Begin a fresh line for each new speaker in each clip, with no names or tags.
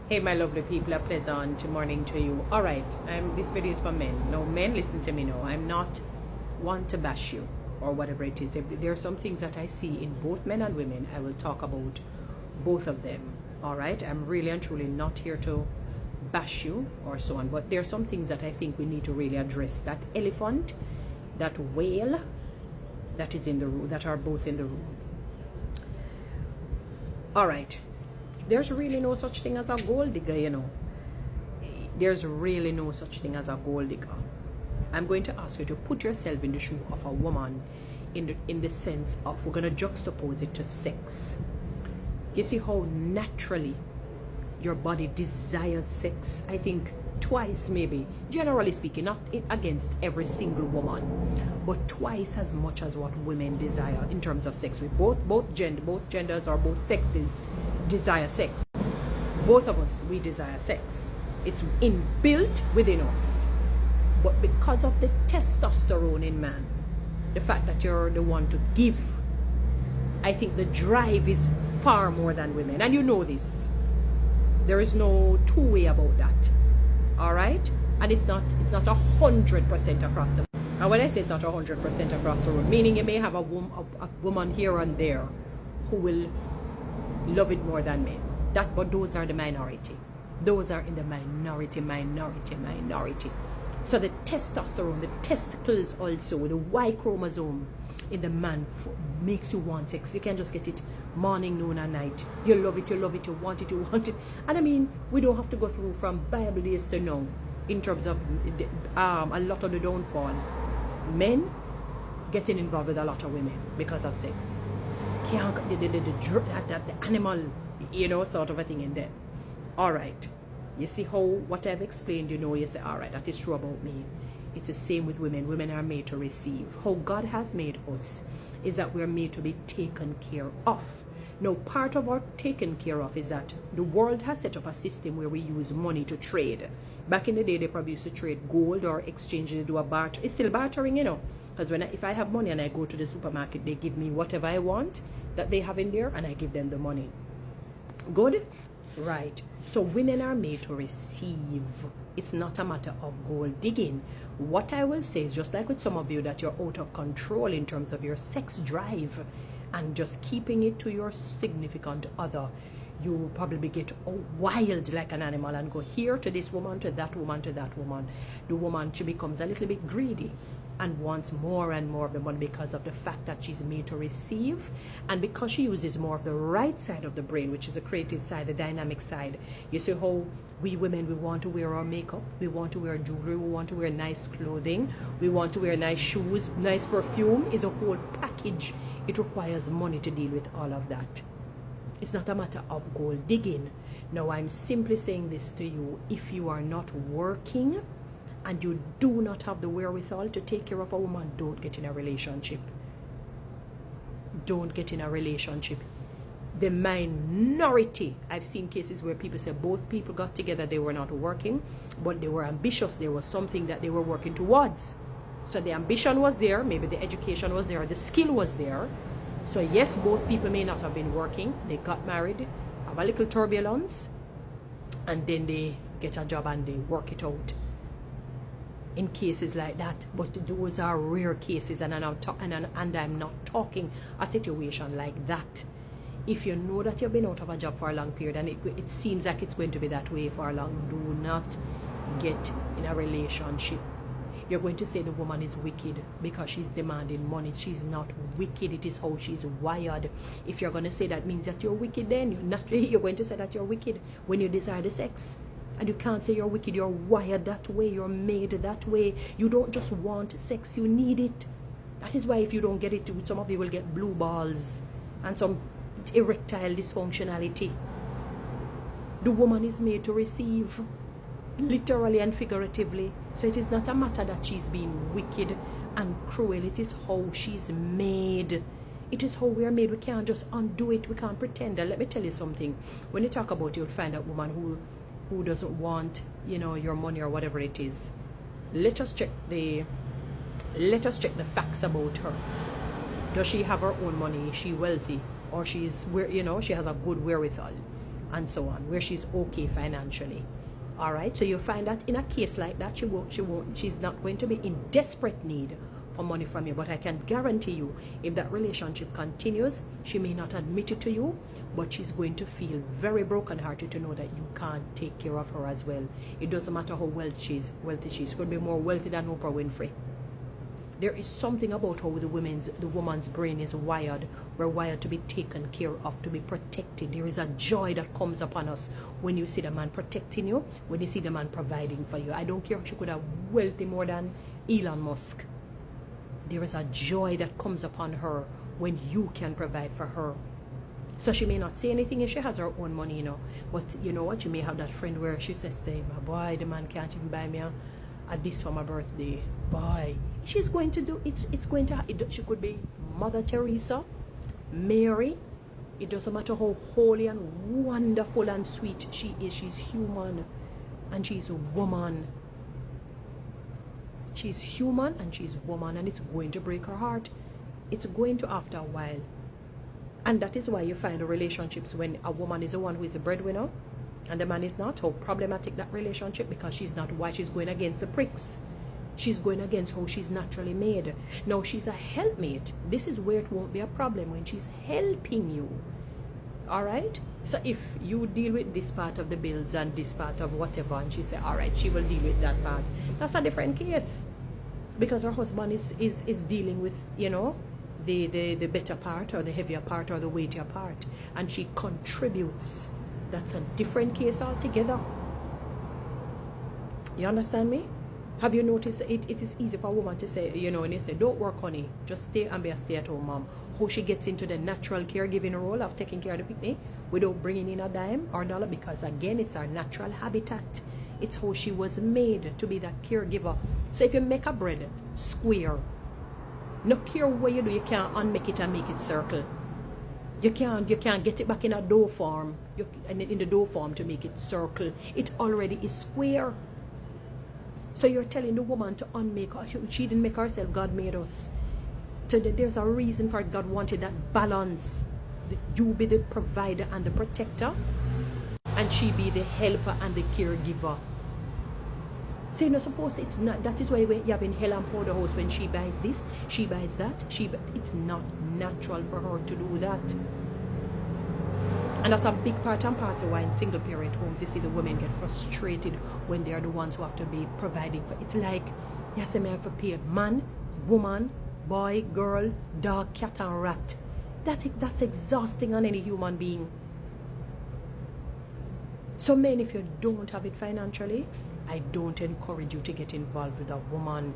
Hey my lovely people, a pleasant morning to you. Alright, this video is for men. Now men, listen to me now. I'm not one to bash you or whatever it is. If there are some things that I see in both men and women, I will talk about both of them. Alright, I'm really and truly not here to bash you or so on, but there are some things that I think we need to really address. That elephant, that whale that is in the room, that are both in the room. Alright, there's really no such thing as a gold digger, you know. There's really no such thing as a gold digger. I'm going to ask you to put yourself in the shoe of a woman in the sense of, we're going to juxtapose it to sex. You see how naturally your body desires sex? I think twice, maybe, generally speaking, not against every single woman, but twice as much as what women desire in terms of sex. With both genders or both sexes desire sex. Both of us, we desire sex. It's inbuilt within us. But because of the testosterone in man, the fact that you're the one to give, I think the drive is far more than women. And you know this. There is no two-way about that. All right? And it's not 100% across the board. And when I say it's not 100% across the board, meaning you may have a woman here and there who will love it more than men. But those are the minority. Those are in the minority. So the testosterone, the testicles also, the Y chromosome in the man makes you want sex. You can't just get it morning, noon, and night. You love it, you want it, you want it. And I mean, we don't have to go through from Bible days to now in terms of a lot of the downfall. Men getting involved with a lot of women because of sex. Can't the animal, you know, sort of a thing in there. All right. You see how what I've explained, you know, you say, all right, that is true about me. It's the same with women. Women are made to receive. How God has made us is that we're made to be taken care of. Now, part of our taken care of is that the world has set up a system where we use money to trade. Back in the day, they probably used to trade gold or exchange to do a barter. It's still bartering, you know, because if I have money and I go to the supermarket, they give me whatever I want that they have in there, and I give them the money. Good? Right. So women are made to receive. It's not a matter of gold digging. What I will say is, just like with some of you, that you're out of control in terms of your sex drive and just keeping it to your significant other. You probably get wild like an animal and go here to this woman, to that woman, to that woman. The woman, she becomes a little bit greedy and wants more and more of the money because of the fact that she's made to receive, and because she uses more of the right side of the brain, which is the creative side, the dynamic side. You see how we women, we want to wear our makeup, we want to wear jewelry, we want to wear nice clothing, we want to wear nice shoes, nice perfume. Is a whole package. It requires money to deal with all of that. It's not a matter of gold digging. Now, I'm simply saying this to you: if you are not working and you do not have the wherewithal to take care of a woman, don't get in a relationship. Don't get in a relationship. The minority, I've seen cases where people say both people got together, they were not working, but they were ambitious. There was something that they were working towards. So the ambition was there, maybe the education was there, the skill was there. So yes, both people may not have been working. They got married, have a little turbulence, and then they get a job and they work it out. In cases like that, but those are rare cases, and I'm not talking a situation like that. If you know that you've been out of a job for a long period and it seems like it's going to be that way for long, do not get in a relationship. You're going to say the woman is wicked because she's demanding money. She's not wicked. It is how she's wired. If you're going to say that means that you're wicked, then you're going to say that you're wicked when you desire the sex. And you can't say you're wicked. You're wired that way. You're made that way. You don't just want sex. You need it. That is why if you don't get it, some of you will get blue balls and some erectile dysfunctionality. The woman is made to receive, literally and figuratively. So it is not a matter that she's being wicked and cruel. It is how she's made. It is how we are made. We can't just undo it. We can't pretend. And let me tell you something. When you talk about it, you'll find a woman who doesn't want, you know, your money or whatever it is. Let us check the facts about her. Does she have her own money? Is she wealthy? Or she's, you know, she has a good wherewithal? and so on, where she's okay financially. All right, so you find that in a case like that, she's not going to be in desperate need for money from you. But I can guarantee you, if that relationship continues, she may not admit it to you, but she's going to feel very brokenhearted to know that you can't take care of her as well. It doesn't matter how wealthy she is. She could be more wealthy than Oprah Winfrey. There is something about how the woman's brain is wired. We're wired to be taken care of, to be protected. There is a joy that comes upon us when you see the man protecting you, when you see the man providing for you. I don't care if she could have wealthy more than Elon Musk. There is a joy that comes upon her when you can provide for her. So she may not say anything if she has her own money, But you know what? You may have that friend where she says to him, boy, the man can't even buy me a this for my birthday. Boy, she's going to do it's going to she could be Mother Teresa, Mary. It doesn't matter how holy and wonderful and sweet she is. She's human, and she's a woman. She's human and she's a woman, and it's going to break her heart. It's going to after a while. And that is why you find the relationships when a woman is the one who is the breadwinner and the man is not, how problematic that relationship, because she's not white. She's going against the pricks. She's going against how she's naturally made. Now, she's a helpmate. This is where it won't be a problem, when she's helping you. All right? So if you deal with this part of the bills and this part of whatever, and she say, all right, she will deal with that part, that's a different case. Because her husband is dealing with, the better part or the heavier part or the weightier part. And she contributes. That's a different case altogether. You understand me? Have you noticed it is easy for a woman to say, when they say, don't work, honey, just stay and be a stay-at-home mom. How she gets into the natural caregiving role of taking care of the picnic without bringing in a dime or dollar, because again, it's our natural habitat. It's how she was made to be that caregiver. So if you make a bread square, no care what you do, you can't unmake it and make it circle. You can't get it back in a dough form, in the dough form to make it circle. It already is square. So you're telling the woman to unmake her. She didn't make herself, God made us. So there's a reason for it. God wanted that balance. You be the provider and the protector, and she be the helper and the caregiver. So you're not supposed, it's not, that is why you have in hell and powder house, when she buys this, she buys that, it's not natural for her to do that. And that's a big part and parcel why in single parent homes you see the women get frustrated when they are the ones who have to be providing for. It's like, yes, I have to pay man, woman, boy, girl, dog, cat and rat. That's exhausting on any human being. So men, if you don't have it financially, I don't encourage you to get involved with a woman.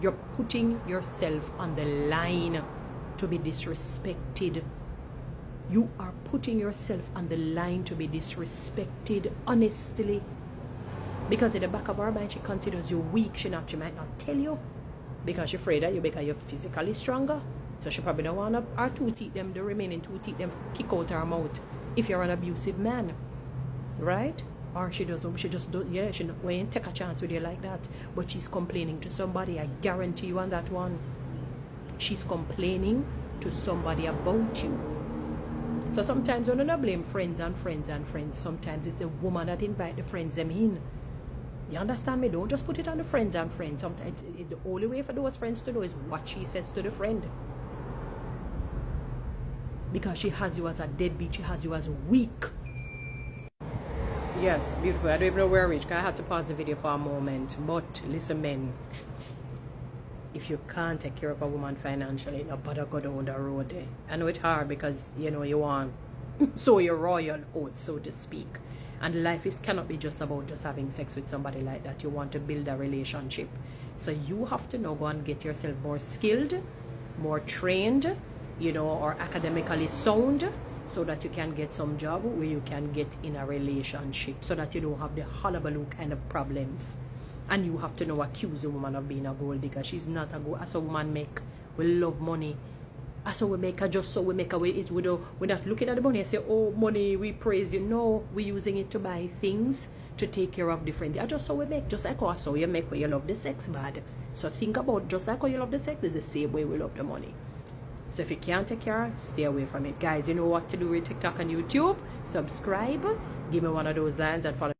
You're putting yourself on the line to be disrespected. You are putting yourself on the line to be disrespected, honestly. Because in the back of her mind, she considers you weak. She might not tell you, because she's afraid that you're physically stronger. So she probably don't want her the remaining 2 teeth, them kick out her mouth if you're an abusive man. Right? Or she just not going to take a chance with you like that. But she's complaining to somebody. I guarantee you on that one. She's complaining to somebody about you. So sometimes you don't blame friends and friends and friends. Sometimes it's the woman that invite the friends them in. You understand me? Don't just put it on the friends and friends. Sometimes the only way for those friends to know is what she says to the friend. Because she has you as a deadbeat. She has you as weak. Yes, beautiful. I don't even know where I reached, because I had to pause the video for a moment. But listen, men, if you can't take care of a woman financially, no bother go down the road. I know it's hard because you want so you're royal oath, so to speak. And life cannot be just about just having sex with somebody like that. You want to build a relationship. So you have to now go and get yourself more skilled, more trained, or academically sound, so that you can get some job where you can get in a relationship, so that you don't have the hullabaloo kind of problems. And you have to now accuse a woman of being a gold digger. She's not a gold. As a woman make, we love money. As a we make her, just so we make her way it. We're not looking at the money and say, oh, money, we praise you. No, we're using it to buy things, to take care of different things. Just so we make, just like how you make when you love the sex bad. So think about, just like how you love the sex, is the same way we love the money. So if you can't take care, stay away from it. Guys, you know what to do with TikTok and YouTube. Subscribe, give me one of those lines and follow